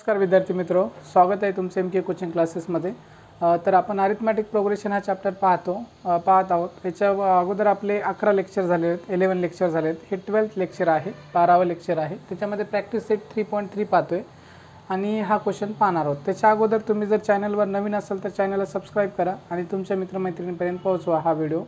नमस्कार विद्यार्थी मित्रो, स्वागत आहे तुमचे एम के कोचिंग क्लासेसमध्ये। तर आपण अरिथमॅटिक प्रोग्रेशन हा चॅप्टर पाहत आहोत। याच्या अगोदर आपले 11 लेक्चर झाले आहेत, 11 लेक्चर झाले आहेत। हे 12th लेक्चर आहे, 12वे लेक्चर आहे। त्याच्यामध्ये प्रॅक्टिस सेट 3.3 पाहतोय आणि हा क्वेश्चन पाहणार आहोत। त्याच्या अगोदर तुम्ही जर चॅनलवर नवीन असाल तर चॅनलला सबस्क्राइब करा आणि तुमच्या मित्रमैत्रिणींपर्यंत पोहोचवा हा व्हिडिओ,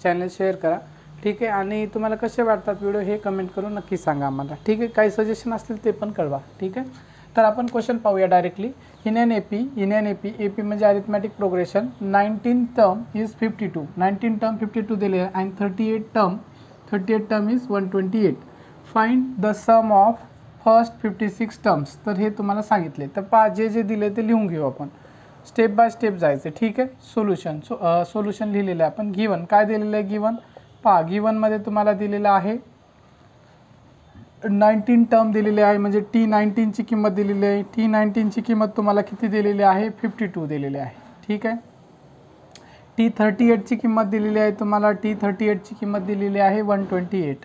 चॅनल शेअर करा, ठीक आहे। आणि तुम्हाला कसे वाटतात व्हिडिओ हे कमेंट करून नक्की सांगा आम्हाला, ठीक आहे। काही सजेशन असतील ते पण कळवा, ठीक आहे। तर आपण क्वेश्चन पाहूया डायरेक्टली। इन एन एपी म्हणजे arithmetic progression 19 term is 52, 19 term 52 दिले आहे आणि 38 term is 128। Find the sum of first 56 terms. तर हे तुम्हाला सांगितले, तर पहा जे दिले ते लिहून घेऊ आपण, स्टेप बाय स्टेप जायचे, ठीक आहे। सोल्यूशन लिहिलेलं आहे आपण। गिवन काय दिलेलं आहे, गिवन पहा, गिवन मध्ये तुम्हाला दिलेलं आहे 19 टर्म दिलेले आहे, म्हणजे T19 ची किंमत दिलेली आहे। T19 ची किंमत तुम्हाला किती दिलेली आहे, 52 दिलेली आहे, ठीक आहे। T38 ची किंमत दिलेली आहे तुम्हाला, T38 ची किंमत दिलेली आहे 128,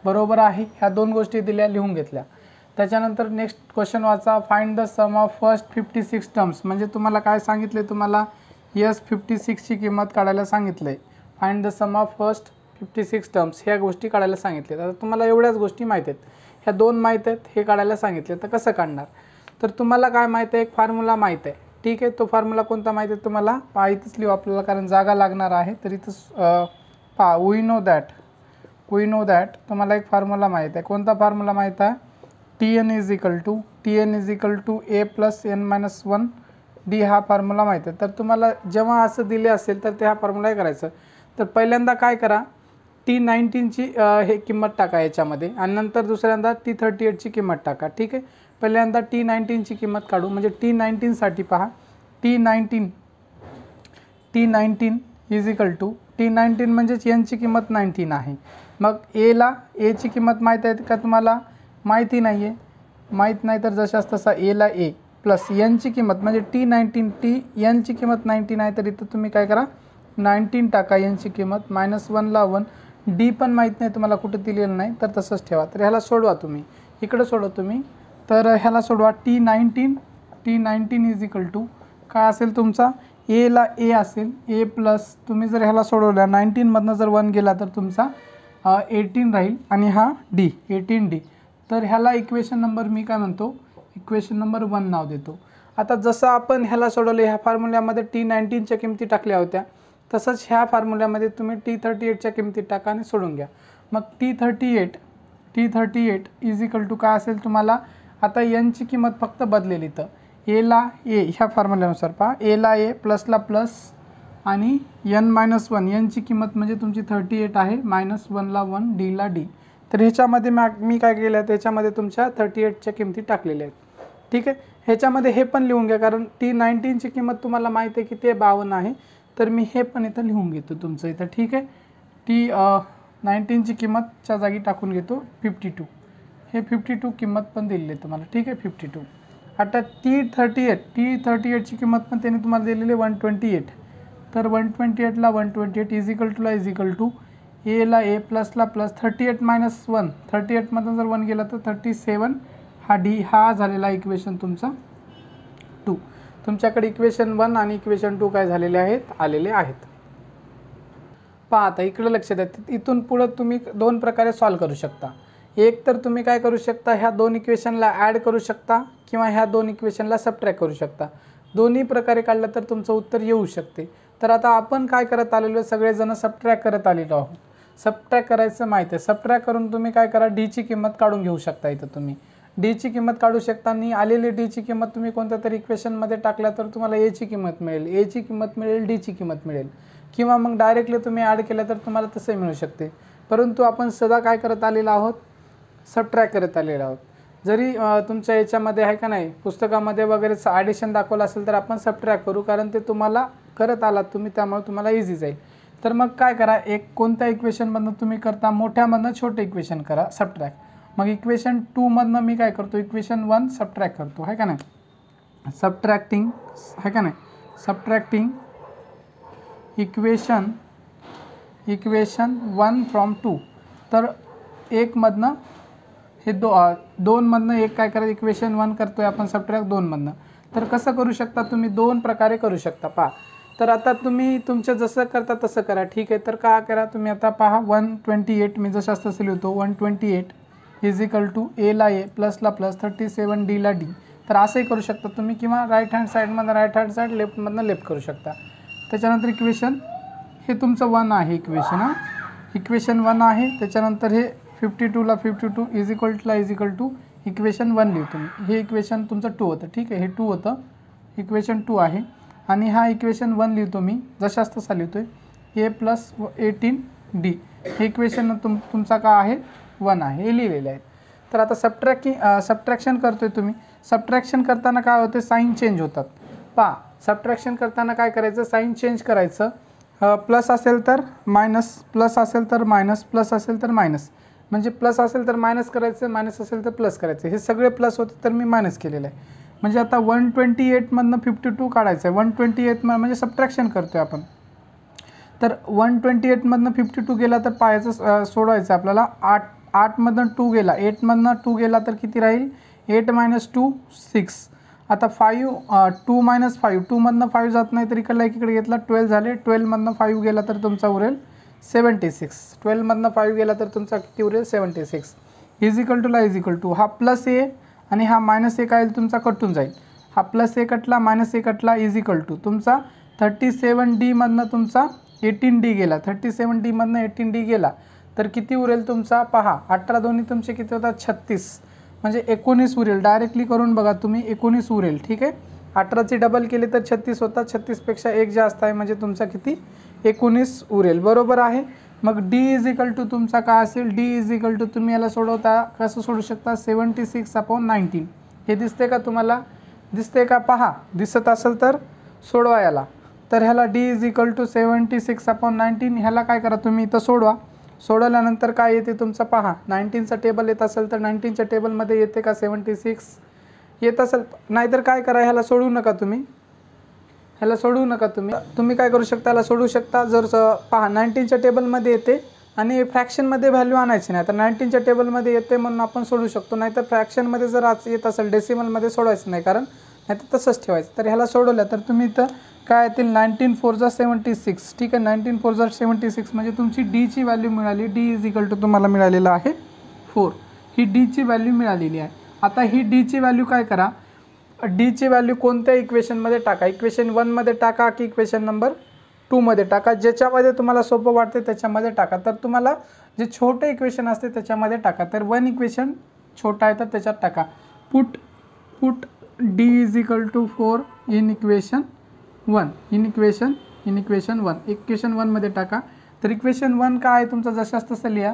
बरोबर आहे। ह्या दोन गोष्टी दिल्या, लिहून घेतल्या। त्याच्यानंतर नेक्स्ट क्वेश्चन वाचा, find the sum of first 56 terms. म्हणजे तुम्हाला काय सांगितले, तुम्हाला S56 ची किंमत काढायला सांगितले। Find the sum of first 56 terms ह्या गोष्टी काढायला सांगितले। आता तुम्हाला एवढ्याच गोष्टी माहित आहेत, ह्या दोन माहित आहेत, हे काढायला सांगितले। तर कसं काढणार, तर तुम्हाला काय माहित आहे, एक फॉर्म्युला माहित आहे, ठीक आहे। तो फॉर्म्युला कोणता माहित आहे तुम्हाला, पहा इथंच लिहू आपल्याला, कारण जागा लागणार आहे। तर इथंच पहा, वी नो दॅट तुम्हाला एक फॉर्म्युला माहित आहे। कोणता फॉर्म्युला माहित आहे, TN is equal to A + n-1 D हा फॉर्म्युला माहित आहे। तर तुम्हाला जेव्हा असं दिले असेल तर ते हा फॉर्म्युला करायचं। तर पहिल्यांदा काय करा, T19 ची हे किंमत टाका याच्यामध्ये, आणि नंतर दुसऱ्यांदा T38 ची किंमत टाका, ठीक आहे। पहिल्यांदा T19 ची किंमत काढू, म्हणजे T19 साठी पहा, T19 is equal to T19 म्हणजेच n ची किंमत 19 आहे। मग A ची किंमत माहीत आहे का तुम्हाला, माहिती नाही आहे, माहीत नाही तर जशास तसा A ला A प्लस n ची किंमत म्हणजे n ची किंमत 19 आहे, तर इथं तुम्ही काय करा, 19 टाका, n ची किंमत -1 ला 1, D पण माहीत नाही तुम्हाला, कुठे दिलेलं नाही, तर तसंच ठेवा। तर ह्याला सोडवा तुम्ही, इकडे सोडवा तुम्ही, तर ह्याला सोडवा। T19 इज इक्वल टू काय असेल तुमचा, A ला A असेल, A प्लस तुम्ही जर ह्याला सोडवल्या 19 मधनं जर 1 गेला तर तुमचा 18 राहील, आणि हा D 18D। तर ह्याला इक्वेशन नंबर मी काय म्हणतो, इक्वेशन नंबर 1 नाव देतो। आता जसं आपण ह्याला सोडवले, ह्या फॉर्म्युल्यामध्ये T19 च्या किमती टाकल्या होत्या, तसंच ह्या फॉर्म्युल्यामध्ये तुम्ही T38 च्या किमती टाका आणि सोडून घ्या। मग T38 इज इक्वल टू काय असेल तुम्हाला, आता n ची किंमत फक्त बदलेली, तर A ला A ह्या फॉर्म्युल्यानुसार पहा, A ला A प्लसला प्लस आणि n-1, n ची किंमत म्हणजे तुमची 38 आहे, -1 ला 1, D ला D। तर ह्याच्यामध्ये मी काय केलं आहे, त्याच्यामध्ये तुमच्या 38 च्या किमती टाकलेल्या आहेत, ठीक आहे। ह्याच्यामध्ये हे पण लिहून घ्या, कारण T19 ची किंमत तुम्हाला माहिती आहे की ते 52 आहे, तर मी हे पण इथं लिहून घेतो तुमचं इथं, ठीक आहे। T19 ची किंमतच्या जागी टाकून घेतो 52, हे 52 किंमत पण दिलेली आहे तुम्हाला, ठीक आहे, 52। आता T38 ची किंमत पण त्याने तुम्हाला दिलेली आहे 128, तर 128 ला 128 इज इक्वल टू A ला A प्लसला प्लस 38 - 1, 38 मधून जर 1 गेला तर 37, हा D हा झालेला इक्वेशन तुमचा 2। तुमच्याकडे इक्वेशन 1 आणि इक्वेशन 2 काय झालेले आहेत, आलेले आहेत। पहा आता इकडे लक्ष द्या, इथून पुढे तुम्ही दोन प्रकारे सॉल्व करू शकता। एक तर तुम्ही काय करू शकता, ह्या दोन इक्वेशनला ॲड करू शकता किंवा ह्या दोन इक्वेशनला सबट्रॅक्ट करू शकता। दोन्ही प्रकारे काढलं तर तुमचं उत्तर येऊ शकते। तर आता आपण काय करत आलेलो, सगळेजण सबट्रॅक्ट करत आलेलो आहोत। सबट्रॅक्ट करायचं माहिती आहे, सबट्रॅक्ट करून तुम्ही काय करा, D ची किंमत काढून घेऊ शकता। इथं तुम्ही D ची किंमत काढू शकता, आणि आलेली D ची किंमत तुम्ही कोणत्या तरी इक्वेशनमध्ये टाकल्या तर तुम्हाला A ची किंमत मिळेल, A ची किंमत मिळेल, D ची किंमत मिळेल, किंवा मग डायरेक्टली तुम्ही ॲड केलं तर तुम्हाला तसंही मिळू शकते। परंतु आपण सदा काय करत आलेलो आहोत, सबट्रॅक्ट करत आलेलो आहोत। जरी तुमच्या याच्यामध्ये आहे का नाही, पुस्तकामध्ये वगैरे ॲडिशन दाखवलं असेल तर आपण सबट्रॅक्ट करू, कारण ते तुम्हाला करत आलात तुम्ही, त्यामुळे तुम्हाला इझी जाईल। तर मग काय करा, एक कोणत्या इक्वेशनमधनं तुम्ही करता, मोठ्यामधनं छोटे इक्वेशन करा सबट्रॅक्ट। मग इक्वेशन 2 मधनं मी काय करतो, इक्वेशन 1 सबट्रॅक्ट करतो, आहे का नाही, सबट्रॅक्टिंग, आहे का नाही, सबट्रॅक्टिंग इक्वेशन 1 फ्रॉम 2। तर 1 मधनं हे दोनमधनं एक काय करायचं, इक्वेशन 1 करतोय आपण सबट्रॅक्ट 2मधनं. तर कसं करू शकता तुम्ही, 2 प्रकारे करू शकता पहा. तर आता तुम्ही तुमचं जसं करता तसं करा, ठीक आहे. तर काय करा तुम्ही आता पहा, 128 मी जसं असतं लिहितो, 128 इज इक्वल टू एला ए प्लसला प्लस 37 डीला डी. तर असंही करू शकता तुम्ही, किंवा राईट हँड साईडमधनं राईट हँड साईड, लेफ्टमधनं लेफ्ट करू शकता. त्याच्यानंतर इक्वेशन हे तुमचं 1 आहे, इक्वेशन 1 आहे. त्याच्यानंतर हे 52ला 52 इज इक्वल टू इक्वेशन 1 लिहितो मी. हे इक्वेशन तुमचं 2 होतं, ठीक आहे. हे 2 होतं, इक्वेशन 2 आहे. आणि हा इक्वेशन 1 लिहितो मी, जशाच तसा लिहितो आहे, ए प्लस 18 डी. हे इक्वेशन तुमचा का आहे, 1 आहे, हे लिहिलेले आहेत. तर आता सबट्रॅक्शन करतो आहे तुम्ही. सबट्रॅक्शन करताना काय होते, साईन चेंज होतात. पहा, सबट्रॅक्शन करताना काय करायचं, साईन चेंज करायचं. प्लस असेल तर मायनस, प्लस असेल तर मायनस, प्लस असेल तर मायनस. म्हणजे प्लस असेल तर मायनस करायचं, मायनस असेल तर प्लस करायचं. हे सगळे प्लस होते तर मी मायनस केलेलं आहे. म्हणजे आता 128मधनं 52 काढायचं आहे. 128 म्हणजे सबट्रॅक्शन करतो आहे आपण. तर 128मधनं 52 गेला तर पाहायचं, सोडवायचं आपल्याला. 8मधनं 2 गेला, 8मधनं 2 गेला तर किती राहील, 8 - 2 6. आता 2 - 5, 2मधनं 5 जात नाही तर इकडला एकीकडे घेतला, 12 झाले. 12मधनं 5 गेला तर तुमचा उरेल 76. 12मधनं 5 गेला तर तुमचा किती उरेल, 76. इज इक्वल टू हा प्लस ए आणि हा मायनस ए काय तुमचा कटून जाईल. हा प्लस ए कटला, मायनस ए कटला, इज इक्वल टू तुमचा 37D मधनं तुमचा 18D गेला. 37D मधनं 18D गेला तर किती उरेल तुमचा, पहा. 18 दोन्ही तुमचे किती होतात, 36. म्हणजे 19 उरेल. डायरेक्टली करून बघा तुम्ही, 19 उरेल, ठीक आहे. 18ची डबल केली तर 36 होतात. 36पेक्षा 1 जास्त आहे म्हणजे तुमचा किती, 19 उरेल, बरोबर आहे. मग डी इज इक्वल टू तुमचा काय असेल, डी इज इक्वल टू तुम्ही याला सोडवता कसं सोडू शकता, 76/19. हे दिसते का तुम्हाला, दिसते का, पहा. दिसत असेल तर सोडवा याला. तर ह्याला डी इज इक्वल टू 76/19. ह्याला काय करा तुम्ही, इथं सोडवा. सोडवल्यानंतर काय येते तुमचं, पहा. 19चा टेबल येत असेल तर 19च्या टेबलमध्ये येते का 76 येत असेल. नाहीतर काय करा, ह्याला सोडवू नका तुम्ही, ह्याला सोडवू नका तुम्ही काय करू शकता, ह्याला सोडवू शकता. जर पहा 19च्या टेबलमध्ये येते आणि फ्रॅक्शनमध्ये व्हॅल्यू आणायची नाही. तर 19च्या टेबलमध्ये येते म्हणून आपण सोडवू शकतो. नाहीतर फ्रॅक्शनमध्ये जर आज येत असेल डेसिमलमध्ये सोडवायचं नाही, कारण नाहीतर तसंच ठेवायचं. तर ह्याला सोडवलं तर तुम्ही इथं काय येतील, 19 4 जा 76, ठीक आहे. 19 4 जा 76 म्हणजे तुमची डीची व्हॅल्यू मिळाली. डी इज इक्वल टू तुम्हाला मिळालेलं आहे 4. ही डीची व्हॅल्यू मिळालेली आहे. आता ही डीची व्हॅल्यू काय करा, डीची व्हॅल्यू कोणत्या इक्वेशनमध्ये टाका, इक्वेशन 1मध्ये टाका की इक्वेशन नंबर 2मध्ये टाका. ज्याच्यामध्ये तुम्हाला सोपं वाटते त्याच्यामध्ये टाका. तर तुम्हाला जे छोटे इक्वेशन असते त्याच्यामध्ये टाका. तर 1 इक्वेशन छोटा आहे तर त्याच्यात टाका. Put D is equal to 4 in equation 1, equation 1मध्ये टाका. तर इक्वेशन 1 काय आहे तुमचं, जशाच तसं लिहा.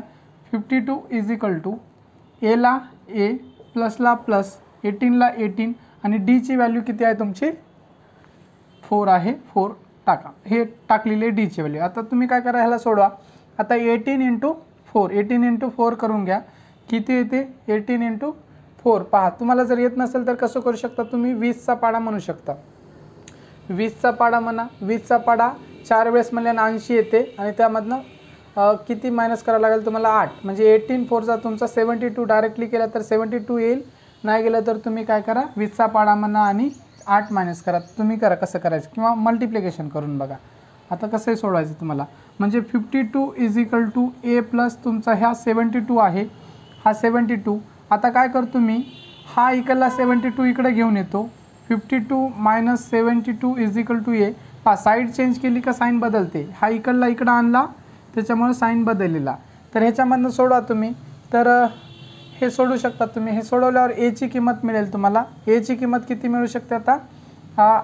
52 इज इक्वल टू एला ए प्लसला प्लस 18ला 18 आणि डीची व्हॅल्यू किती आहे तुमची, 4 आहे. 4 टाका. हे टाकलेली डीची व्हॅल्यू. आता तुम्ही काय करा, ह्याला सोडवा. आता 18 × 4, 18 × 4 करून घ्या. किती येते, 18 × 4. पहा, तुम्हाला जर येत नसेल तर कसं करू शकता तुम्ही, 20चा पाडा म्हणू शकता. 20चा पाडा म्हणा. 20चा पाडा 4 वेळेस म्हणल्यानं 80 येते आणि त्यामधनं किती मायनस करावं लागेल तुम्हाला, 8. म्हणजे 18 4 जा तुमचा 72. डायरेक्टली केला तर 72 येईल. नाही गेलं तर तुम्ही काय करा, 20चा पाडा म्हणा आणि 8 मायनस करा. तुम्ही करा कसं करायचं, किंवा मल्टिप्लिकेशन करून बघा. आता कसंही सोडवायचं तुम्हाला. म्हणजे 52 is equal to A plus तुमचा ह्या 72 आहे, हा 72. आता काय करतो मी, हा इकडला 72 इकडे घेऊन येतो. 52 - 72 इज इक्वल टू ए. पहा, साईड चेंज केली का साईन बदलते. हा इकडला इकडं आणला त्याच्यामुळे साईन बदललेला. तर ह्याच्यामधनं सोडवा तुम्ही. तर हे सोडू शकता तुम्ही. हे सोडवल्यावर एची किंमत मिळेल तुम्हाला. एची किंमत किती मिळू शकते आता, हा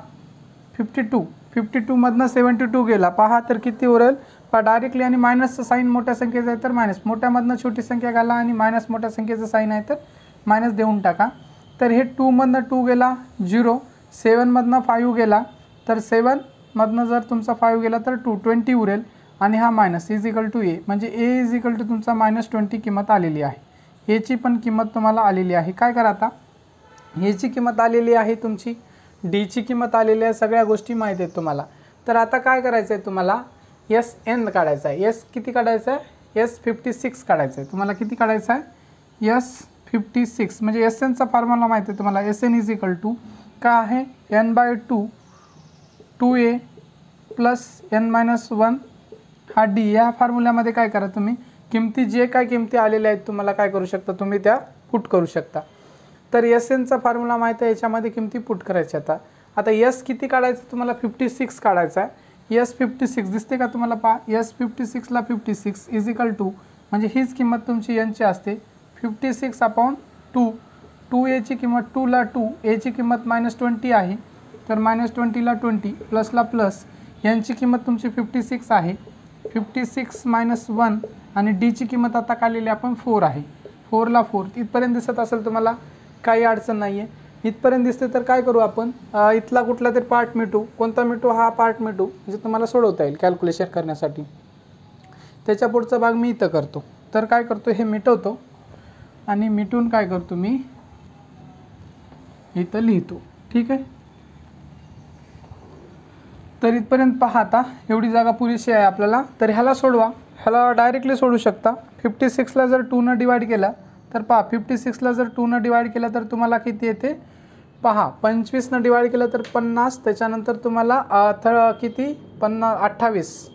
52 मधनं 72 गेला, पहा तर किती उरेल. पहा डायरेक्टली. आणि मायनसचं साईन मोठ्या संख्येचं आहे तर मायनस, मोठ्यामधनं छोटी संख्या घाला आणि मायनस मोठ्या संख्येचं साईन आहे तर मायनस देऊन टाका. तर हे 2मधनं 2 गेला 0, 7मधनं 5 गेला तर 7मधनं जर तुमचा 5 गेला तर 20 उरेल. आणि हा मायनस इज इक्वल टू ए. म्हणजे ए इज इक्वल टू तुमचा -20 किंमत आलेली आहे. एची पण किंमत तुम्हाला आलेली आहे. काय करा आता, एची किंमत आलेली आहे तुमची, डीची किंमत आलेली आहे, सगळ्या गोष्टी माहीत आहेत तुम्हाला. तर आता काय करायचं आहे तुम्हाला, SN काढायचा आहे. एस किती काढायचं आहे, S56 काढायचं आहे तुम्हाला. किती काढायचं आहे, 56 म्हणजे एस एनचा फॉर्म्युला माहिती आहे तुम्हाला, S N is equal to काय आहे n/2 2a प्लस n-1 हा डी. या फॉर्म्युल्यामध्ये काय करा तुम्ही किमती जे काय किमती आलेल्या आहेत तुम्हाला काय करू शकता तुम्ही त्या पुट करू शकता. तर एस एनचा फॉर्म्युला माहिती आहे, याच्यामध्ये किमती पुट करायच्या. आता एस किती काढायचं तुम्हाला 56 काढायचा आहे. एस 56 दिसते का तुम्हाला पहा, एस 56ला 56 इज इक्वल टू म्हणजे हीच किंमत तुमची एनची असते 56/2. 2a ची किंमत 2ला 2 a ची किंमत -20 आहे तर -20ला 20 प्लसला प्लस यांची किंमत तुमची 56 आहे. 56 - 1 आणि डीची किंमत आता काढलेली आपण 4 आहे. 4ला 4 इथपर्यंत दिसत असेल तुम्हाला, काही अडचण नाही आहे. इथपर्यंत दिसते तर काय करू आपण, इथला कुठला तरी पार्ट मिटू. कोणता मिटू, हा पार्ट मिटू म्हणजे तुम्हाला सोडवता येईल कॅल्क्युलेशन करण्यासाठी. त्याच्या पुढचा भाग मी इथं करतो. तर काय करतो, हे मिटवतो आणि मिटून काय करतो मी इथं लिहितो. ठीक आहे. तर इथपर्यंत पहा, आता एवढी जागा पुरेशी आहे आपल्याला. तर ह्याला सोडवा, ह्याला डायरेक्टली सोडू शकता. 56ला जर 2ने डिवाइड केला तर पहा 56ला जर 2ने डिवाइड केला तर तुम्हाला किती येते पहा. 25ने डिवाइड केलं तर 50, त्याच्यानंतर तुम्हाला किती 28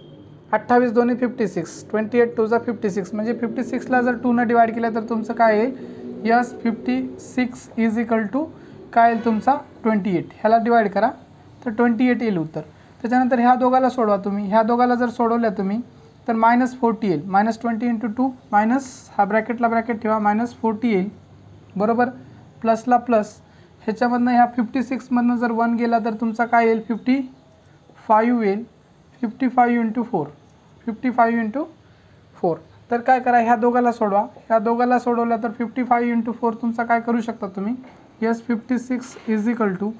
28 दोन्ही 56 28 2 जा 56 म्हणजे 56ला जर 2ने डिवाइड केलं तर तुमचं काय येईल यस 56 इज इक्वल टू काय येईल तुमचा 28. ह्याला डिवाइड करा तर 28 येईल उत्तर. त्याच्यानंतर ह्या दोघाला सोडवा तुम्ही. ह्या दोघाला जर सोडवल्या तुम्ही तर -40 येईल. -20 × 2 मायनस हा ब्रॅकेटला ब्रॅकेट ठेवा -40 येईल बरोबर, प्लसला प्लस. ह्याच्यामधनं ह्या 56मधनं जर 1 गेला तर तुमचा काय येईल 55 येईल. 55 × 4 55 × 4. तर काय करा, ह्या दोघाला सोडवा. ह्या दोघाला सोडवल्या तर 55 × 4 तुमचा काय करू शकता तुम्ही यस 56 इज इक्वल टू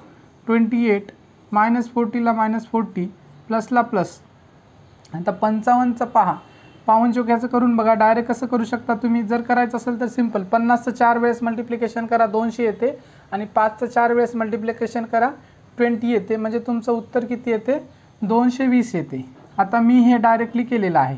28 -40ला -40 प्लसला प्लस. आता 55चं पहा, पाऊण चौक्याचं करून बघा. डायरेक्ट कसं करू शकता तुम्ही, जर करायचं असेल तर सिंपल 50चं 4 वेळेस मल्टिप्लिकेशन करा 200 येते आणि 5चं 4 वेळेस मल्टिप्लिकेशन करा 20 येते म्हणजे तुमचं उत्तर किती येते 220 येते. आता मी हे डायरेक्टली केलेलं आहे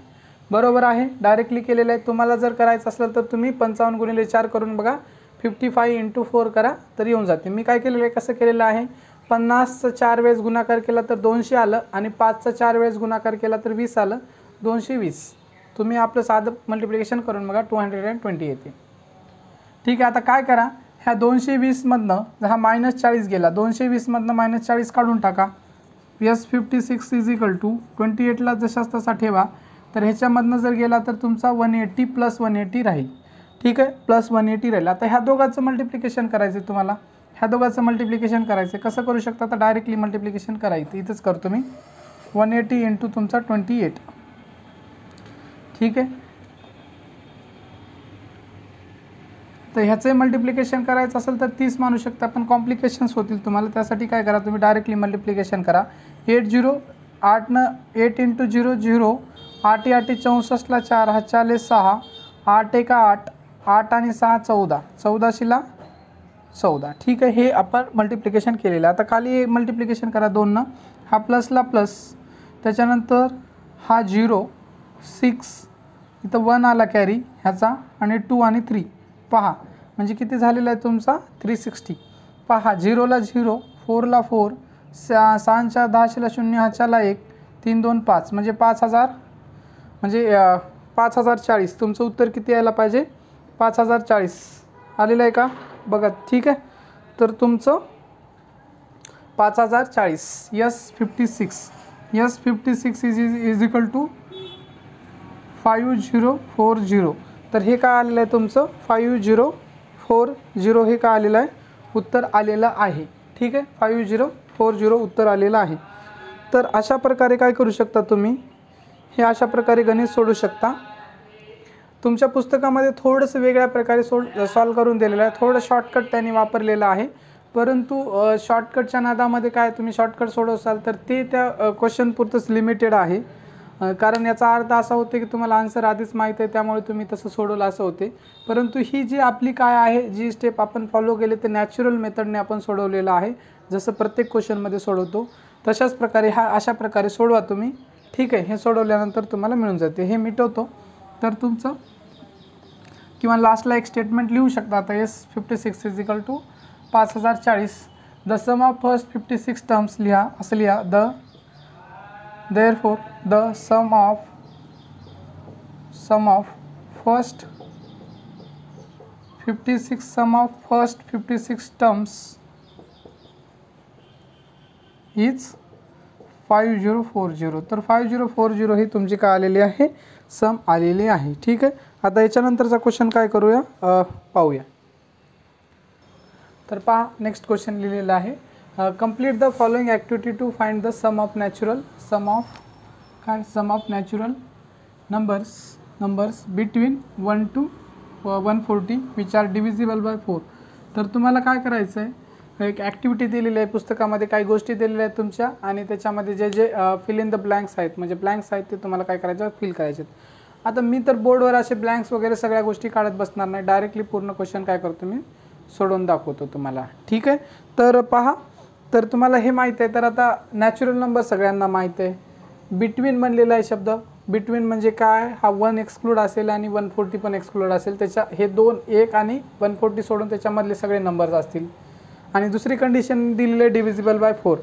बरोबर आहे, डायरेक्टली केलेलं आहे. तुम्हाला जर करायचं असेल तर तुम्ही 55 × 4 करून बघा, 55 × 4 करा तर येऊन जाते. मी काय केलेलं आहे, कसं केलेलं आहे 50चं 4 वेळेस गुणाकार केला तर 200 आलं आणि 5चं 4 वेळेस गुणाकार केला तर 20 आलं 220. तुम्ही आपलं साधं मल्टिप्लिकेशन करून बघा 220 येते. ठीक आहे. आता काय करा, ह्या 220मधनं हा -40 गेला, 220मधनं -40 काढून टाका. यस 56 इज इक्वल टू 28ला जशाच तसा ठेवा. तर ह्याच्यामधनं जर गेला तर तुमचा 180 + 180 राहील. ठीक आहे, + 180 राहील. आता ह्या दोघांचं मल्टिप्लिकेशन करायचं तुम्हाला. ह्या दोघांचं मल्टिप्लिकेशन करायचं कसं करू शकता, तर डायरेक्टली मल्टिप्लिकेशन करायचं. इथंच करतो मी 180 × तुमचा 28. ठीक आहे. तर ह्याचं मल्टिप्लिकेशन करायचं असेल तर 30 मानू शकता, पण कॉम्प्लिकेशन्स होतील तुम्हाला. त्यासाठी काय करा, तुम्ही डायरेक्टली मल्टिप्लिकेशन करा. 8 × 0 0 8 × 8 64ला 4 हा 6 8 × 8 8 आणि 6 14 14शीला 14. ठीक आहे, हे आपण मल्टिप्लिकेशन केलेलं आहे. आता खाली मल्टिप्लिकेशन करा 2नं, हा प्लसला प्लस, त्याच्यानंतर हा 0 6 इथं 1 आला कॅरी ह्याचा आणि 2 आणि 3 पहा म्हणजे किती झालेला आहे तुमचा 360. पहा 0ला 0 4ला 4 6च्या 10शीला 0 ह्याच्याला 1 3 2 5 म्हणजे 5000 म्हणजे 5040. तुमचं उत्तर किती यायला पाहिजे 5040 आलेलं आहे का बघा. ठीक आहे, तर तुमचं 5040 यस 56 इज इक्वल टू 5040. तर हे काय आलेलं आहे तुमचं 5040 हे काय आलेलं आहे उत्तर आलेलं आहे. ठीक आहे, 5040 उत्तर आलेलं आहे. तर अशा प्रकारे काय करू शकता तुम्ही, हे अशा प्रकारे गणित सोडू शकता. तुमच्या पुस्तकामध्ये थोडंसं वेगळ्या प्रकारे सॉल्व करून दिलेलं आहे. थोडं शॉर्टकट त्यांनी वापरलेलं आहे, परंतु शॉर्टकटच्या नादामध्ये काय तुम्ही शॉर्टकट सोडवसाल तर ते त्या क्वेश्चन पुरतंच लिमिटेड आहे. कारण याचा अर्थ असा होतो की तुम्हाला आन्सर आधीच माहीत आहे त्यामुळे तुम्ही तसं सोडवलं असं होते. परंतु ही जी आपली काय आहे जी स्टेप आपण फॉलो केले ते नॅचरल मेथडने आपण सोडवलेलं आहे. जसं प्रत्येक क्वेश्चनमध्ये सोडवतो तशाच प्रकारे हा अशा प्रकारे सोडवा तुम्ही. ठीक आहे, हे सोडवल्यानंतर तुम्हाला मिळून जाते. हे मिटवतो तर तुमचं किंवा लास्टला एक स्टेटमेंट लिहू शकता आता S56 is equal to 5040. The sum of first 56 terms लिहा असं लिहा. therefore the sum of first 56 terms is 5040. तर 5040 ही तुमची काय आलेली आहे, सम आलेली आहे. ठीक आहे. आता याच्यानंतरचा क्वेश्चन काय करूया पाहूया. तर पहा नेक्स्ट क्वेश्चन लिहिलेला आहे. Complete the following activity to find the sum of natural numbers between 1 to 140 which are divisible by 4. तर तुम्हाला काय करायचं आहे, एक ॲक्टिव्हिटी दिलेली आहे पुस्तकामध्ये, काही गोष्टी दिलेल्या आहेत तुमच्या आणि त्याच्यामध्ये जे जे फिल इन द ब्लँक्स आहेत म्हणजे ब्लँक्स आहेत ते तुम्हाला काय करायचं फिल करायचे. आता मी तर बोर्डवर असे ब्लँक्स वगैरे सगळ्या गोष्टी काढत बसणार नाही, डायरेक्टली पूर्ण क्वेश्चन काय करतो मी सोडवून दाखवतो तुम्हाला. ठीक आहे. तर पहा, तर तुम्हाला हे माहीत आहे. तर आता नॅचरल नंबर सगळ्यांना माहीत आहे. बिटवीन म्हणलेला आहे शब्द. बिटवीन म्हणजे काय, हा 1 एक्सक्लूड असेल आणि 140 पण एक्सक्लूड असेल. त्याच्या हे 2 1 आणि 140 सोडून त्याच्यामधले सगळे नंबर्स असतील. आणि दुसरी कंडिशन दिलेली आहे डिव्हिजिबल बाय 4.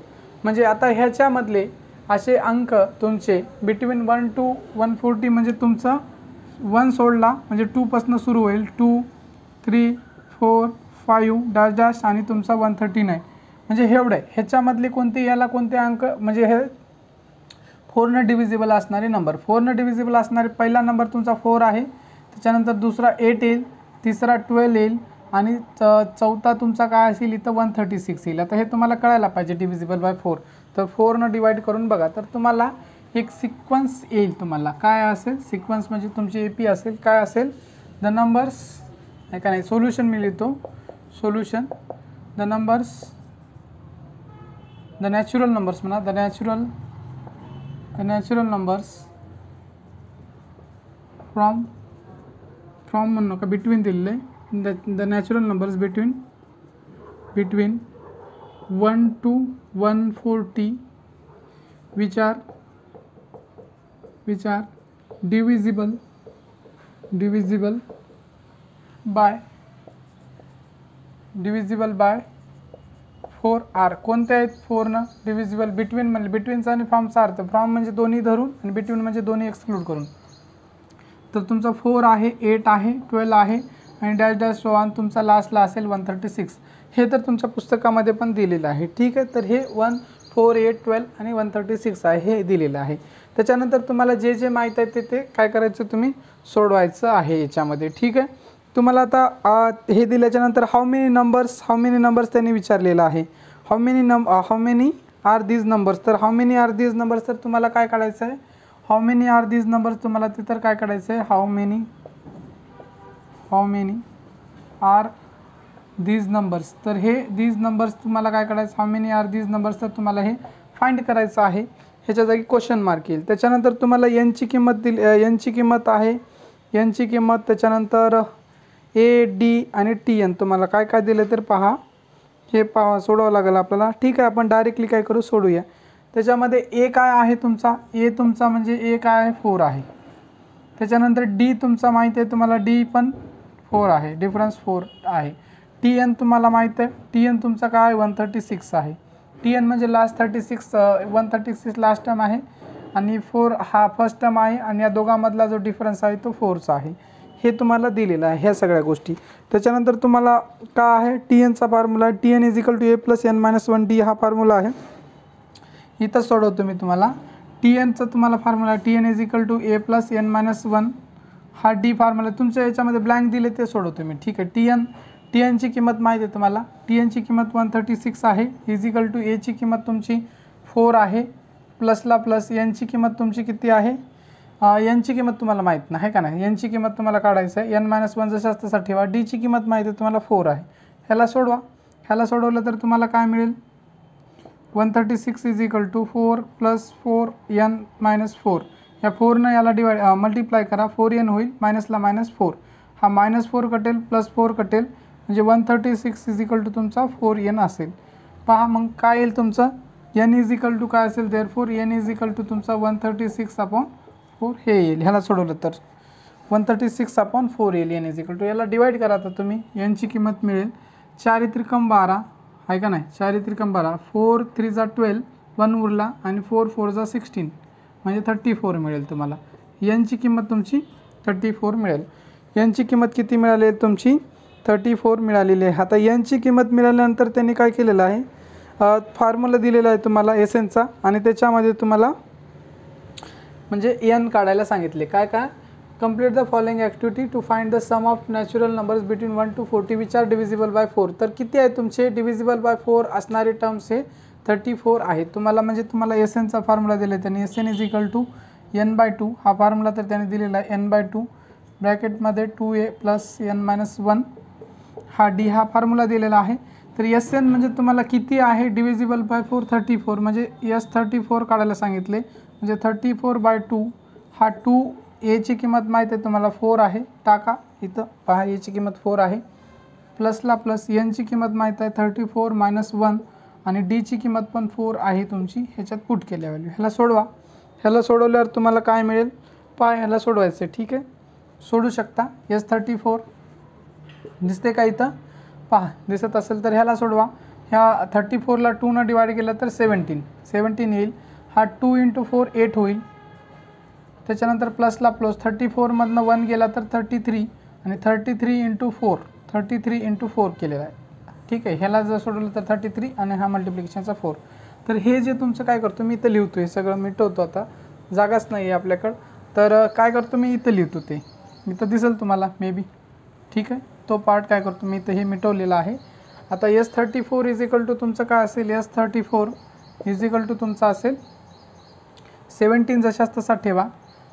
म्हणजे आता ह्याच्यामधले असे अंक तुमचे बिटवीन 1 to 140 म्हणजे तुमचं 1 सोडला म्हणजे 2 पासून सुरू होईल. 2 3 4 5 डॅश डॅश आणि तुमचा 139 म्हणजे हे एवढं आहे. ह्याच्यामधले कोणते याला कोणते अंक म्हणजे हे 4 न डिव्हिजिबल असणारे नंबर. 4 न डिव्हिजिबल असणारे पहिला नंबर तुमचा 4 आहे. त्याच्यानंतर दुसरा 8 येईल, तिसरा 12 येईल आणि चौथा तुमचा काय असेल इथं 136 येईल. आता हे तुम्हाला कळायला पाहिजे डिव्हिजिबल बाय 4. तर 4 न डिवाइड करून बघा. तर तुम्हाला एक सिक्वन्स येईल. तुम्हाला काय असेल सिक्वन्स म्हणजे तुमची AP असेल. काय असेल, द नंबर्स आहे का नाही, सोल्युशन मी लिहितो. सोल्युशन द नॅचरल नंबर्स म्हणा. द नॅचरल नंबर्स फ्रॉम म्हणू नका, बिटवीन दिलेले. The natural numbers between 1 to 140 which are divisible by 4 are. कोणते आहेत 4 न डिव्हिजिबल. बिटवीन म्हणजे बिटवीनचा आणि फ्रॉमचा अर्थ. फ्रॉम म्हणजे दोन्ही धरून आणि बिटवीन म्हणजे दोन्ही एक्सक्लूड करून. तर तुमचा 4 आहे, 8 आहे, 12 आहे आणि डॅश डॅश सो ऑन तुमचा लास्टला असेल 136. हे तर तुमच्या पुस्तकामध्ये पण दिलेलं आहे. ठीक आहे. तर हे 1 4 8 12 आणि 136 आहे हे दिलेलं आहे. त्याच्यानंतर तुम्हाला जे जे माहीत आहे ते काय करायचं तुम्ही सोडवायचं आहे याच्यामध्ये. ठीक आहे. तुम्हाला आता हे दिल्याच्यानंतर हाऊ मेनी नंबर्स त्यांनी विचारलेलं आहे. How many are these numbers. तर how many are these numbers तर तुम्हाला काय काढायचं आहे, how many are these numbers तुम्हाला ते तर काय काढायचं आहे, how many are these numbers. तर हे दीज नंबर्स तुम्हाला काय करायचं, how many are these numbers तर तुम्हाला हे फाइंड करायचं आहे. ह्याच्या जागी क्वेश्चन मार्क येईल. त्याच्यानंतर तुम्हाला यांची किंमत आहे. यांची किंमत त्याच्यानंतर A, D आणि TN तुम्हाला काय काय दिलं तर पहा, हे सोडवावं लागेल आपल्याला. ठीक आहे. आपण डायरेक्टली काय करू सोडूया. त्याच्यामध्ये A काय आहे तुमचा, A तुमचा म्हणजे A काय आहे 4 आहे. त्याच्यानंतर D तुमचा माहीत आहे तुम्हाला, D पण 4 आहे, डिफरन्स 4 आहे. TN तुम्हाला माहीत आहे, TN तुमचा काय 136 आहे. TN म्हणजे लास्ट 136 लास्ट टर्म आहे आणि 4 हा फर्स्ट टर्म आहे आणि या दोघांमधला जो डिफरन्स आहे तो 4चा आहे. हे तुम्हाला दिलेलं आहे ह्या सगळ्या गोष्टी. त्याच्यानंतर तुम्हाला काय आहे TNचा फॉर्म्युला, TN = A+n-1D हा फॉर्म्युला आहे. इथं सोडवतो मी तुम्हाला. TNचा तुम्हाला फॉर्म्युला TN = A+n-1 हा D फॉर्म्युला तुमच्या याच्यामध्ये ब्लँक दिले ते सोडवतो मी. ठीक आहे. TNची किंमत माहिती आहे तुम्हाला. TNची किंमत 136 आहे. A ची किंमत तुमची 4 आहे. प्लसला प्लस यांची किंमत तुमची किती आहे, यांची किंमत तुम्हाला माहीत नाही का नाही. यांची किंमत तुम्हाला काढायचं आहे. n-1 जसं तसं ठेवा. Dची किंमत माहिती आहे तुम्हाला 4 आहे. ह्याला सोडवा. ह्याला सोडवलं तर तुम्हाला काय मिळेल, 136 = 4 + 4n-4. या 4 याला मल्टिप्लाय करा. 4n होईल, मायनसला -4. हा -4 कटेल, +4 कटेल म्हणजे 136 = तुमचा 4n असेल. पहा मग काय येईल तुमचं, n = काय असेल, देअरफॉर n = तुमचा 136/4 हे येईल. ह्याला सोडवलं तर 136/4 येईल n इज इक्वल टू. याला डिवाईड करा आता तुम्ही, यांची किंमत मिळेल 4 त्रिकम 12 आहे का नाही, 4 त्रिकम 12, 4 3 जा 12, 1 उरला आणि 4 4 जा 16 म्हणजे 34 मिळेल तुम्हाला. यांची किंमत तुमची 34 मिळेल. यांची किंमत किती मिळाली आहे तुमची? 34 मिळालेली आहे. आता यांची किंमत मिळाल्यानंतर त्यांनी काय केलेलं आहे, फॉर्म्युला दिलेला आहे तुम्हाला एसएनचा आणि त्याच्यामध्ये तुम्हाला म्हणजे एन काढायला सांगितले. काय काय? Complete the following activity to find the sum of natural numbers between 1 to 40 which are divisible by 4. तर किती आहे तुमचे डिव्हिजिबल बाय 4 असणारे टर्म्स हे 34 आहेत. तुम्हाला म्हणजे तुम्हाला एस एनचा फॉर्म्युला दिला आहे त्यांनी, S N is equal to n/2. हा फॉर्म्युला तर त्याने दिलेला आहे n/2 ब्रॅकेटमध्ये 2a + n-1 हा डी हा फॉर्म्युला दिलेला आहे. तर एस एन म्हणजे तुम्हाला किती आहे डिव्हिजिबल बाय 4? 34. म्हणजे एस 34 काढायला सांगितले. म्हणजे 34/2 हा 2 एची किंमत माहीत आहे तुम्हाला 4 आहे, टाका इथं पहा एची किंमत 4 आहे, प्लसला प्लस एनची किंमत माहीत आहे 34 - 1 आणि डीची किंमत पण 4 आहे तुमची. ह्याच्यात पुट केल्या व्हॅल्यू. ह्याला सोडवा. ह्याला सोडवल्यावर तुम्हाला काय मिळेल पहा, ह्याला सोडवायचं आहे. ठीक आहे, सोडू शकता. एस 34 दिसते का इथं? पहा दिसत असेल तर ह्याला सोडवा. ह्या 34ला 2 डिवाइड केलं तर 17 येईल. हा 2 × 4 8 होईल. त्याच्यानंतर प्लसला प्लस 34मधनं 1 गेला तर 33 आणि 33 × 4 केलेला आहे. ठीक आहे, ह्याला जर सोडवलं तर 33 आणि हा मल्टिप्लिकेशनचा 4. तर हे जे तुमचं काय करतो मी इथं लिहितो, हे सगळं मिटवतो. आता जागाच नाही आहे आपल्याकडं, तर काय करतो मी इथं लिहितो, ते इथं दिसेल तुम्हाला मे बी. ठीक आहे, तो पार्ट काय करतो मी इथं हे मिटवलेला आहे. आता एस 34 इज इक्वल टू तुमचं काय असेल, एस 34 इज इक्वल टू तुमचा असेल 17 जशाच तसा ठेवा,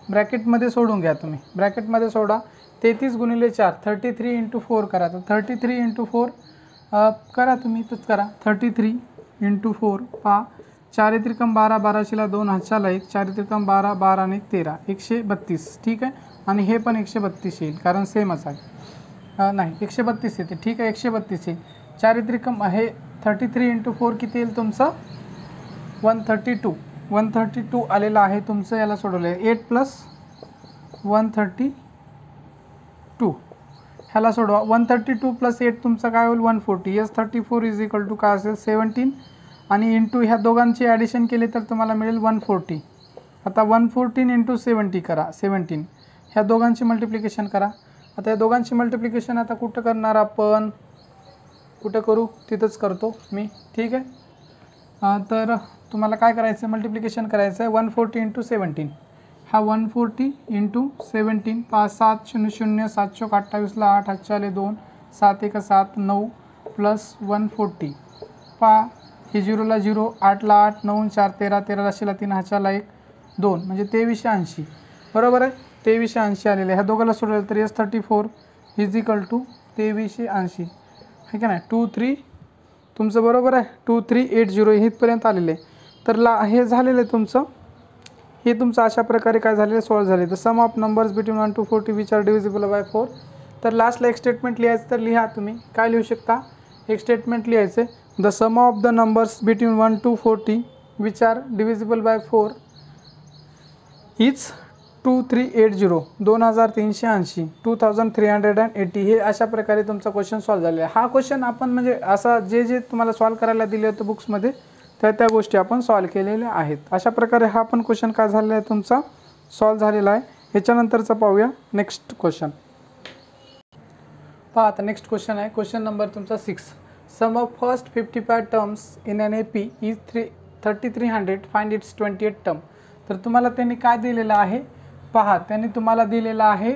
ब्रॅकेटमध्ये सोडून घ्या तुम्ही, ब्रॅकेटमध्ये सोडा. 33 × 4 33 × 4 करा. तर 33 × 4 करा तुम्ही, इथंच करा. 33 × 4 पहा, 4 त्रिकम 12, 12ला 2 हातच्याला 1, 4 त्रिकम 12, 12 आणि 13 132. ठीक आहे, आणि हे पण 132 येईल कारण सेमच आहे. नाही 132 येते. ठीक आहे, 132 येईल. 4 त्रिकम हे 33 × 4 किती येईल तुमचं? 132 आलेलं आहे तुमचं. याला सोडवलं आहे 8 + 132. ह्याला सोडवा. 132 + 8 तुमचं काय होईल? 140. एस 34 इज इक्वल टू काय असेल 17 आणि इंटू ह्या दोघांची ॲडिशन केली तर तुम्हाला मिळेल 140. आता 114 × 70 करा, 17. ह्या दोघांची मल्टिप्लिकेशन करा. आता या दोघांची मल्टिप्लिकेशन आता कुठं करणार आपण? कुठं करू? तिथंच करतो मी. ठीक आहे, तर तुम्हाला काय करायचं आहे? मल्टिप्लिकेशन करायचं आहे. 140 × 17. हा 140 × 17 5 7 0 0 7 चौक 28ला 8 हातच्याले 2 7 1 7 9 प्लस 140 पहा, हे 0ला 0 8ला 8 9 4 13 13 राशीला 3 हातच्याला 1 2 म्हणजे 2380. बरोबर आहे, 2380 आलेले. ह्या दोघांना सोडवलं तर एस 34 इज इक्वल टू 2380 आहे का नाही. 23 तुमचं बरोबर आहे, 2380 इथपर्यंत आलेले आहे. तर हे झालेलं आहे तुमचं, हे तुमचं अशा प्रकारे काय झालेलं सॉल्व झाले. The sum of numbers between 1 to 40 which are divisible by 4. तर लास्टला एक स्टेटमेंट लिहायचं, तर लिहा तुम्ही. काय लिहू शकता? एक स्टेटमेंट लिहायचं, the sum of the numbers between 1 to 40 which are divisible by 4 is 2380 2380 2380. हे अशा प्रकारे तुमचा क्वेश्चन सॉल्व झालेला आहे. हा क्वेश्चन आपण म्हणजे असा जे तुम्हाला सॉल्व करायला दिले होते बुक्समध्ये त्या गोष्टी आपण सॉल्व केलेल्या आहेत. अशा प्रकारे हा पण क्वेश्चन काय झालेला आहे तुमचा सॉल्व झालेला आहे. ह्याच्यानंतरचा पाहूया नेक्स्ट क्वेश्चन. पहा आता नेक्स्ट क्वेश्चन आहे, क्वेश्चन नंबर तुमचा 6. Sum of first 55 terms in an AP is 3300. Find its 28 term. तर तुम्हाला त्यांनी काय दिलेलं आहे पहा, त्यांनी तुम्हाला दिलेलं आहे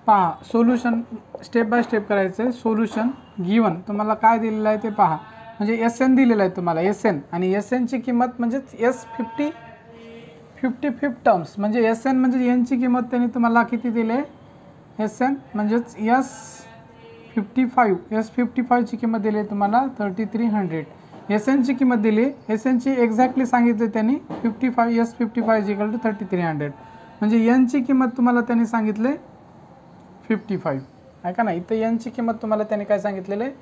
पहा सोल्युशन स्टेप बाय स्टेप करायचं आहे. सोल्युशन गिवन तुम्हाला काय दिलेलं आहे ते पहा. म्हणजे एस एन दिलेलं आहे तुम्हाला, एस एन, आणि एस एनची किंमत म्हणजेच एस 55 टर्म्स म्हणजे एस एन म्हणजे एनची किंमत त्यांनी तुम्हाला किती दिले? एस एन म्हणजेच एस 55ची किंमत दिली आहे तुम्हाला 3300. एस एनची किंमत दिली, एस एनची एक्झॅक्टली सांगितली त्यांनी 55 एस 55 इज इक्वल टू 3300. म्हणजे एनची किंमत तुम्हाला त्यांनी सांगितले 55 आहे का नाही. इथं एनची किंमत तुम्हाला त्यांनी काय सांगितलेलं आहे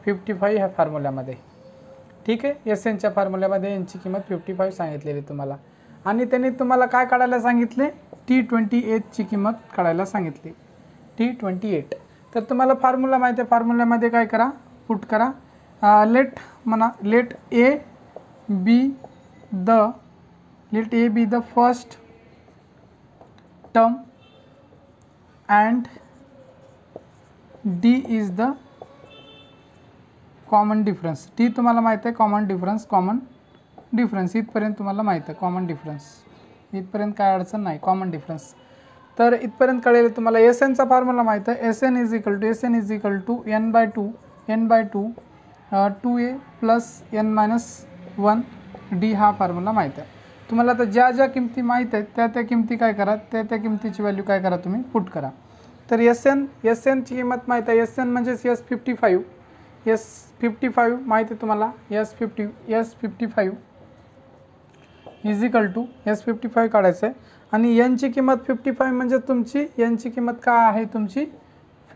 55 ह्या फॉर्म्युल्यामध्ये. ठीक आहे, एस एनच्या फॉर्म्युल्यामध्ये एनची किंमत 55 सांगितलेली तुम्हाला. आणि त्यांनी तुम्हाला काय काढायला सांगितले, T28ची किंमत काढायला सांगितली, T28. तर तुम्हाला फॉर्म्युला माहिती आहे, फॉर्म्युल्यामध्ये काय करा, पुट करा, let A be the first term and D is the common difference. T तुम्हाला माहिती आहे, कॉमन डिफरन्स इथपर्यंत तुम्हाला माहिती आहे, कॉमन डिफरन्स इथपर्यंत काय अडचण नाही, कॉमन डिफरन्स. तर इथपर्यंत कळेल तुम्हाला. एस एनचा फॉर्म्युला माहिती आहे, S N is equal to n by two 2a plus n-1 D हा फॉर्म्युला माहिती आहे तुम्हाला. तर ज्या ज्या किमती माहीत आहेत त्या किमती काय करा, त्या किमतीची व्हॅल्यू काय करा तुम्ही पुट करा. तर एस एनची किंमत माहीत आहे, एस एन म्हणजेच S55 माहिती आहे तुम्हाला, S55 is equal to S55 काढायचं आहे. आणि एनची किंमत 55 म्हणजे तुमची एनची किंमत काय आहे, तुमची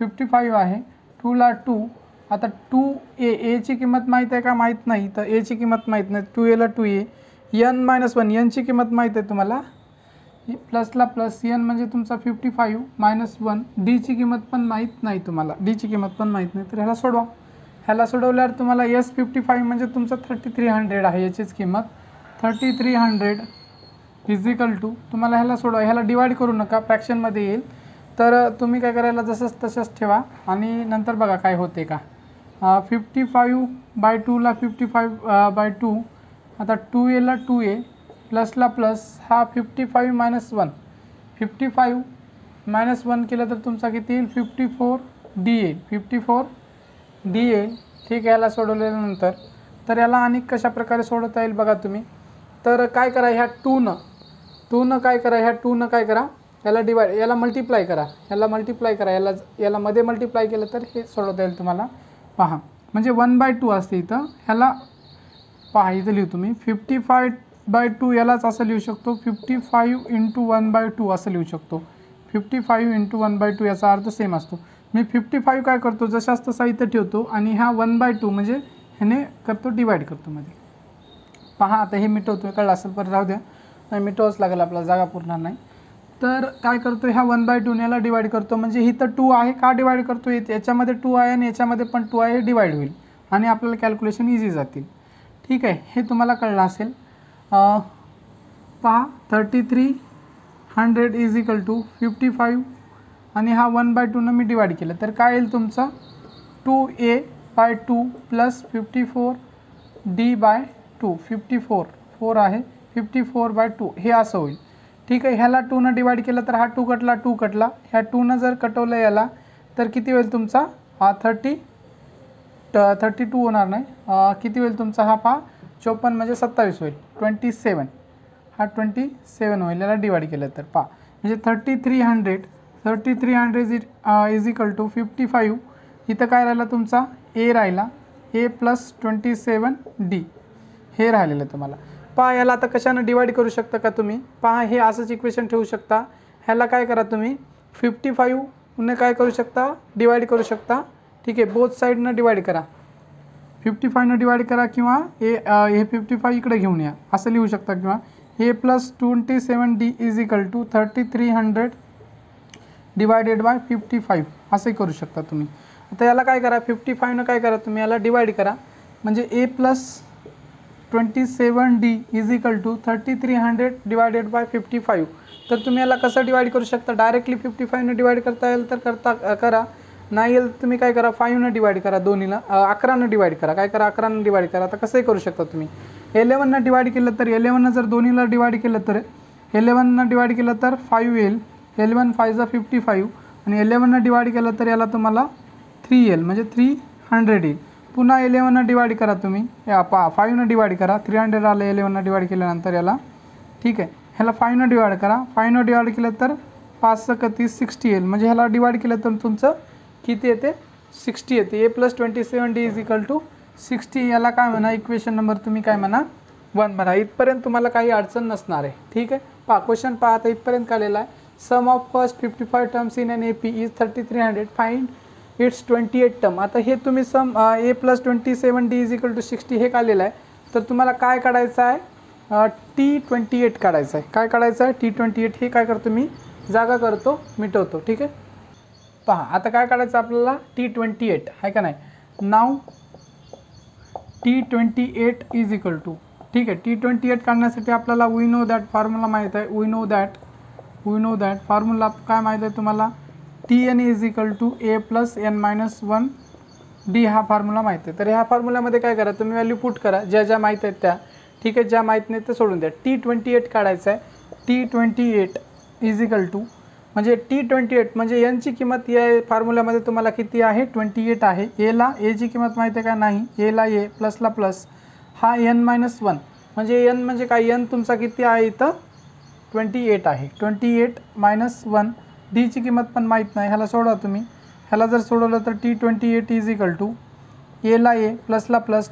55 आहे. 2ला 2, आता 2a ची किंमत माहीत आहे का, माहीत नाही, तर एची किंमत माहीत नाही, 2a ला 2a, n-1 एनची किंमत माहीत आहे तुम्हाला, प्लसला प्लस n म्हणजे तुमचा 55 -1, डीची किंमत पण माहीत नाही तुम्हाला, डीची किंमत पण माहीत नाही. तर ह्याला सोडवा, ह्याला सोडवल्यावर तुम्हाला S55 म्हणजे तुमचं 3300 आहे, याचीच किंमत 3300 इज इक्वल टू, तुम्हाला ह्याला सोडवा, ह्याला डिवाईड करू नका, फ्रॅक्शनमध्ये येईल. तर तुम्ही काय करायला जसंच तसंच ठेवा आणि नंतर बघा काय होते का. 55/2ला 55/2, आता 2a ला 2a, प्लसला प्लस, हा 55 - 1, 55 - 1 केलं तर तुमचा किती येईल, 54D येईल, 54D येईल. ठीक आहे, याला सोडवल्यानंतर तर याला आणि कशा प्रकारे सोडवता येईल बघा तुम्ही. तर काय करा, ह्या 2न काय करा, याला डिवाइड, याला मल्टिप्लाय करा, याला मध्ये मल्टिप्लाय केलं तर हे सोडवता येईल तुम्हाला. पहा, म्हणजे 1/2 असते इथं, ह्याला पहा इथं लिहू तुम्ही 55/2, यालाच असं लिहू शकतो, 55 × 1/2 असं लिहू शकतो, 55 × 1/2 याचा अर्थ सेम असतो. मी 55 काय करतो, जशाच तसा इथं ठेवतो आणि ह्या 1/2 म्हणजे ह्याने करतो डिवाइड करतो मध्ये. पहा आता हे मिटवतो, कळलं असेल, पण राहू द्या, नाही मिटवावंच लागेल, आपल्याला जागा पुरणार नाही. तर काय करतो, ह्या 1/2 याला डिवाइड करतो, म्हणजे इथं 2 आहे, का डिवाइड करतो, याच्यामध्ये 2 आहे आणि याच्यामध्ये पण 2 आहे, डिवाइड होईल आणि आपल्याला कॅल्क्युलेशन इझी जातील. ठीक आहे, हे तुम्हाला कळलं असेल. पहा 3300 इज इक्वल टू 55 आणि हा 1/2 मी डिवाइड केलं तर काय येईल तुमचं, 2a/2 प्लस 54D/2, 4 आहे, 54/2 हे असं होईल. ठीक आहे, ह्याला 2 डिवाइड केलं तर हा 2 कटला, ह्या 2 जर कटवलं याला तर किती होईल तुमचा, हा 32 होणार नाही, किती होईल तुमचा, हा पहा 54 म्हणजे 27 होईल, 27, हा 27 होईल याला डिवाइड केलं तर. पहा म्हणजे 3300 इज इक्वल टू 55, इथं काय राहिला तुमचा, ए राहिला, a + 27D हे राहिलेलं तुम्हाला. पहा याला आता कशानं डिवाइड करू शकता का तुम्ही, पहा हे असंच इक्वेशन ठेवू शकता. ह्याला काय करा तुम्ही, 55 ने काय करू शकता, डिवाइड करू शकता. ठीक आहे, बोथ साईडनं डिवाइड करा, 55 डिवाइड करा, किंवा हे 55 इकडे घेऊन या, असं लिहू शकता, किंवा a + 27D is equal to 3300 divided by 55 असंही करू शकता तुम्ही. आता याला काय करा, 55 काय करा तुम्ही, याला डिवाइड करा, म्हणजे a + 27D is equal to 3300 divided by 55. तर तुम्ही याला कसं डिवाइड करू शकता, डायरेक्टली 55 डिवाइड करता येईल तर करा, नाही येईल तुम्ही काय करा, 5 डिवाइड करा, दोन्हीला 11 डिवाइड करा, काय करा 11 डिवाइड करा. आता कसंही करू शकता तुम्ही. 11 डिवाइड केलं तर 11 जर दोन्हीला डिवाइड केलं तर 11 डिवाइड केलं तर 5 येईल, 11 5 55, आणि 11 डिवाइड केलं तर याला तुम्हाला 3 येईल, म्हणजे 300 येईल. पुन्हा 11 डिवाइड करा तुम्ही, या 5 डिवाइड करा, 300 आलं 11 डिवाइड केल्यानंतर याला. ठीक आहे, ह्याला 5 डिवाइड करा, 5 डिवाइड केलं तर 5 × 30 60 येईल, म्हणजे ह्याला डिवाइड केलं तर तुमचं किती येते, 60 येते. a + 27D is equal to 60, याला काय म्हणा, इक्वेशन नंबर तुम्ही काय म्हणा 1 म्हणा. इथपर्यंत तुम्हाला काही अडचण नसणार आहे. ठीक आहे, पहा क्वेश्चन पहा, आता इथपर्यंत काढलेला आहे. Sum of first 55 terms in an AP is 3300, find its 28 term. आता हे तुम्ही sum a + 27D is equal to 60 हे काढलेलं आहे. तर तुम्हाला काय काढायचं आहे, T28 काढायचं आहे. काय काढायचं आहे? T28. हे काय करतो मी? जागा करतो, मिटवतो. ठीक आहे. पहा आता काय काढायचं आपल्याला? T28 आहे का नाही. नाव T28 इज इक्वल टू, ठीक आहे. T28 काढण्यासाठी आपल्याला वी नो दॅट फॉर्म्युला माहीत आहे. वी नो दॅट फॉर्म्युला काय माहीत आहे तुम्हाला? Tn is equal to a plus n-1 d हा फॉर्म्युला माहीत आहे. तर ह्या फॉर्म्युल्यामध्ये काय करा तुम्ही? व्हॅल्यू पुट करा ज्या माहीत आहेत त्या. ठीक आहे. ज्या माहीत नाही ते सोडून द्या. T28 काढायचं आहे. T28 इज इक्वल टू म्हणजे T28 म्हणजे यांची किंमत या फॉर्म्युल्यामध्ये तुम्हाला किती आहे? 28 आहे. एची किंमत माहिती आहे का? नाही. एला ए प्लसला प्लस हा n-1 म्हणजे n म्हणजे काय? n तुमचा किती आहे इथं? 28 आहे. 28 - 1 डीची किंमत पण माहीत नाही. ह्याला सोडवा तुम्ही. ह्याला जर सोडवलं तर T28 इज इक्वल टू एला ए प्लसला प्लस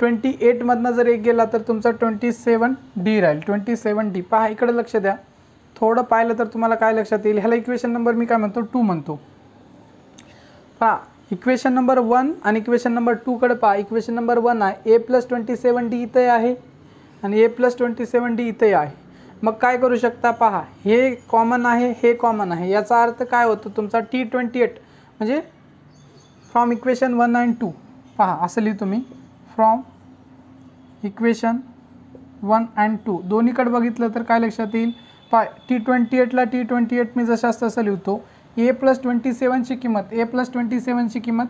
28मधनं जर एक गेला तर तुमचा 27D राहील. 27D. पहा इकडे लक्ष द्या. थोडं पाहिलं तर तुम्हाला काय लक्षात येईल? ह्याला इक्वेशन नंबर मी काय म्हणतो? 2 म्हणतो. पहा इक्वेशन नंबर 1 आणि इक्वेशन नंबर 2 कडे पहा. इक्वेशन नंबर 1 आहे a + 27D इथे आहे आणि a + 27D इथे आहे. मग काय करू शकता? पहा हे कॉमन आहे, हे कॉमन आहे. याचा अर्थ काय होतो तुमचा? T28 म्हणजे फ्रॉम इक्वेशन 1 आणि 2. पहा असं लिहितो मी. फ्रॉम इक्वेशन 1 आणि 2 दोन्हीकडे बघितलं तर काय लक्षात येईल? पहा T28ला T28 मी जशाच तसं लिहितो. a + 27ची किंमत, a + 27ची किंमत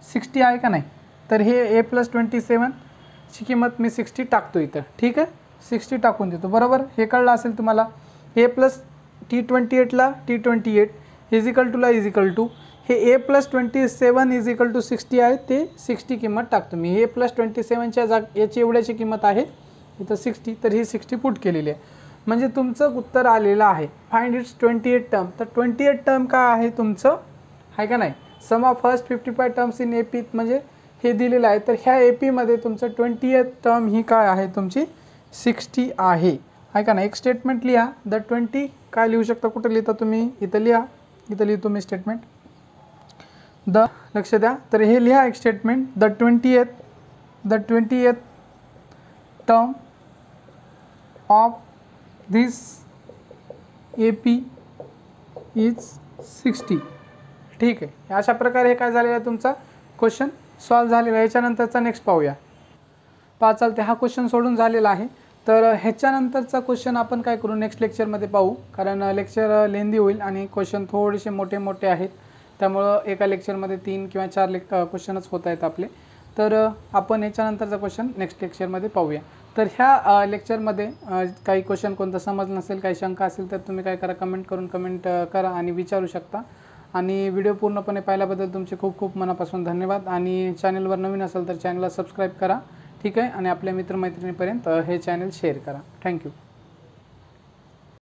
60 आहे का नाही? तर हे a + 27ची किंमत मी 60 टाकतो इथं. ठीक आहे. 60 टाकून देतो. बरोबर. हे कळलं असेल तुम्हाला. a + T28ला T28 इज इक्वल टूला इज इक्वल टू हे a + 27 इज इक्वल टू 60 आहे. ते 60 किंमत टाकतो मी. a + 27च्या याची एवढ्याची किंमत आहे इथं 60. तर ही 60 पुट केलेली आहे. म्हणजे तुमचं उत्तर आलेलं आहे. Find its 28 term. तर 28 टर्म काय आहे तुमचं? आहे का नाही? Sum of first 55 terms in AP म्हणजे हे दिलेलं आहे. तर ह्या APमध्ये तुमचं 28th टर्म ही काय आहे तुमची? 60 आहे. आहे का नाही? एक स्टेटमेंट लिहा. द 20 काय लिहू शकता? कुठं लिहिता तुम्ही? इथं लिहा. इथं लिहितो मी स्टेटमेंट. लक्ष द्या. तर हे लिहा एक statement. The 20th term of this AP is 60. ठीक आहे. अशा प्रकारे हे काय झालेलं आहे तुमचा क्वेश्चन सॉल्व झालेला आहे. याच्यानंतरचा नेक्स्ट पाहूया. पहा चालते हा क्वेश्चन सोडून झालेला आहे. तर ह्याच्यानंतरचा क्वेश्चन आपण काय करू? नेक्स्ट लेक्चरमध्ये पाहू. कारण लेक्चर लेंदी होईल आणि क्वेश्चन थोडेसे मोठे आहेत. त्यामुळं एका लेक्चरमध्ये 3 किंवा 4 क्वेश्चनच होत आहेत आपले. तर आपण याच्यानंतरचा क्वेश्चन नेक्स्ट लेक्चरमध्ये पाहूया. तर ह्या लेक्चरमध्ये काही क्वेश्चन कोणतं समजलं नसेल, काही शंका असेल तर तुम्ही काय करा? कमेंट करा आणि विचारू शकता. आणि व्हिडिओ पूर्णपणे पाहिल्याबद्दल तुमचे खूप खूप मनापासून धन्यवाद. आणि चॅनलवर नवीन असेल तर चॅनलला सबस्क्राईब करा. ठीक आहे. आणि आपल्या मित्रमैत्रिणीपर्यंत हे चॅनल शेअर करा. थँक्यू.